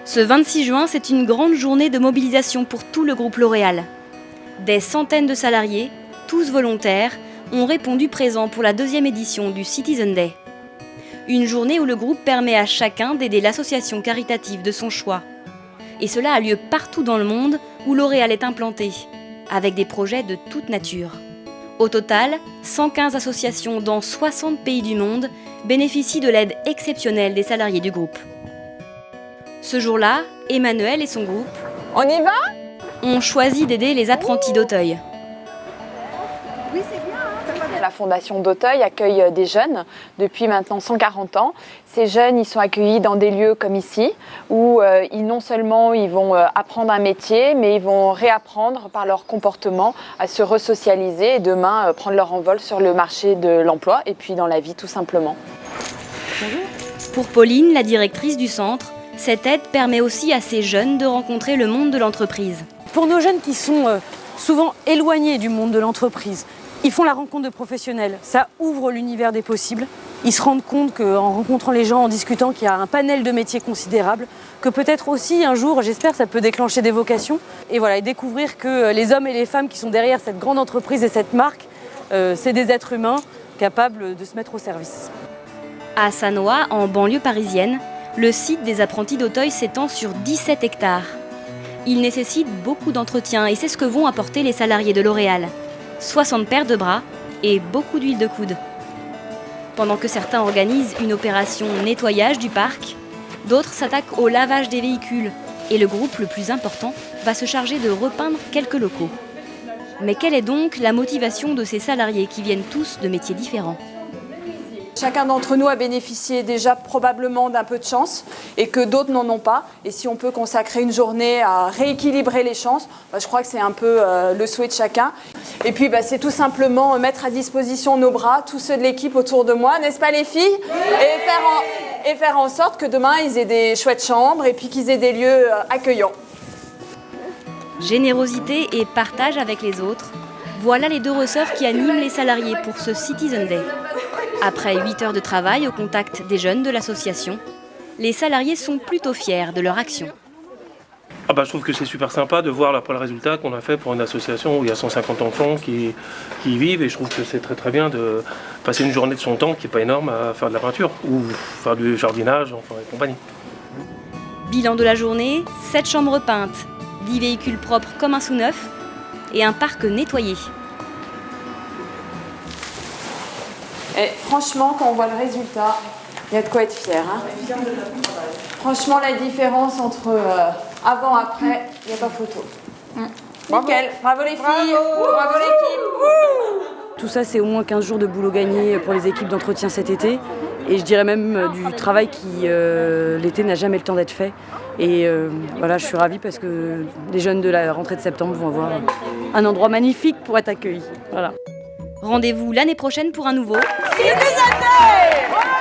Ce 26 juin, c'est une grande journée de mobilisation pour tout le groupe L'Oréal. Des centaines de salariés, tous volontaires, ont répondu présents pour la 2e édition du Citizen Day. Une journée où le groupe permet à chacun d'aider l'association caritative de son choix. Et cela a lieu partout dans le monde où L'Oréal est implanté, avec des projets de toute nature. Au total, 115 associations dans 60 pays du monde bénéficient de l'aide exceptionnelle des salariés du groupe. Ce jour-là, Emmanuel et son groupe On y va ont choisi d'aider les apprentis d'Auteuil. Oui, c'est bien. La Fondation d'Auteuil accueille des jeunes depuis maintenant 140 ans. Ces jeunes, ils sont accueillis dans des lieux comme ici, où non seulement ils vont apprendre un métier, mais ils vont réapprendre par leur comportement à se resocialiser et demain prendre leur envol sur le marché de l'emploi et puis dans la vie tout simplement. Bonjour. Pour Pauline, la directrice du centre, cette aide permet aussi à ces jeunes de rencontrer le monde de l'entreprise. Pour nos jeunes qui sont souvent éloignés du monde de l'entreprise, ils font la rencontre de professionnels. Ça ouvre l'univers des possibles. Ils se rendent compte qu'en rencontrant les gens, en discutant, qu'il y a un panel de métiers considérable, que peut-être aussi un jour, j'espère, ça peut déclencher des vocations. Et voilà, et découvrir que les hommes et les femmes qui sont derrière cette grande entreprise et cette marque, c'est des êtres humains capables de se mettre au service. À Sannois, en banlieue parisienne, le site des apprentis d'Auteuil s'étend sur 17 hectares. Il nécessite beaucoup d'entretien et c'est ce que vont apporter les salariés de L'Oréal. 60 paires de bras et beaucoup d'huile de coude. Pendant que certains organisent une opération nettoyage du parc, d'autres s'attaquent au lavage des véhicules et le groupe le plus important va se charger de repeindre quelques locaux. Mais quelle est donc la motivation de ces salariés qui viennent tous de métiers différents ? Chacun d'entre nous a bénéficié déjà probablement d'un peu de chance et que d'autres n'en ont pas. Et si on peut consacrer une journée à rééquilibrer les chances, je crois que c'est un peu le souhait de chacun. Et puis c'est tout simplement mettre à disposition nos bras, tous ceux de l'équipe autour de moi, n'est-ce pas les filles ? Et faire en sorte que demain ils aient des chouettes chambres et puis qu'ils aient des lieux accueillants. Générosité et partage avec les autres, voilà les 2 ressorts qui animent les salariés pour ce Citizen Day. Après 8 heures de travail au contact des jeunes de l'association, les salariés sont plutôt fiers de leur action. Je trouve que c'est super sympa de voir le résultat qu'on a fait pour une association où il y a 150 enfants qui vivent et je trouve que c'est très très bien de passer une journée de son temps qui n'est pas énorme à faire de la peinture ou faire du jardinage, enfin et compagnie. Bilan de la journée, 7 chambres peintes, 10 véhicules propres comme un sous-neuf et un parc nettoyé. Et franchement, quand on voit le résultat, il y a de quoi être fier. Franchement, la différence entre avant et après, il n'y a pas photo. Nickel, bravo les filles, bravo l'équipe. Tout ça, c'est au moins 15 jours de boulot gagné pour les équipes d'entretien cet été. Et je dirais même du travail qui, l'été, n'a jamais le temps d'être fait. Et voilà, je suis ravie parce que les jeunes de la rentrée de septembre vont avoir un endroit magnifique pour être accueillis. Voilà. Rendez-vous l'année prochaine pour un nouveau Citizen Day.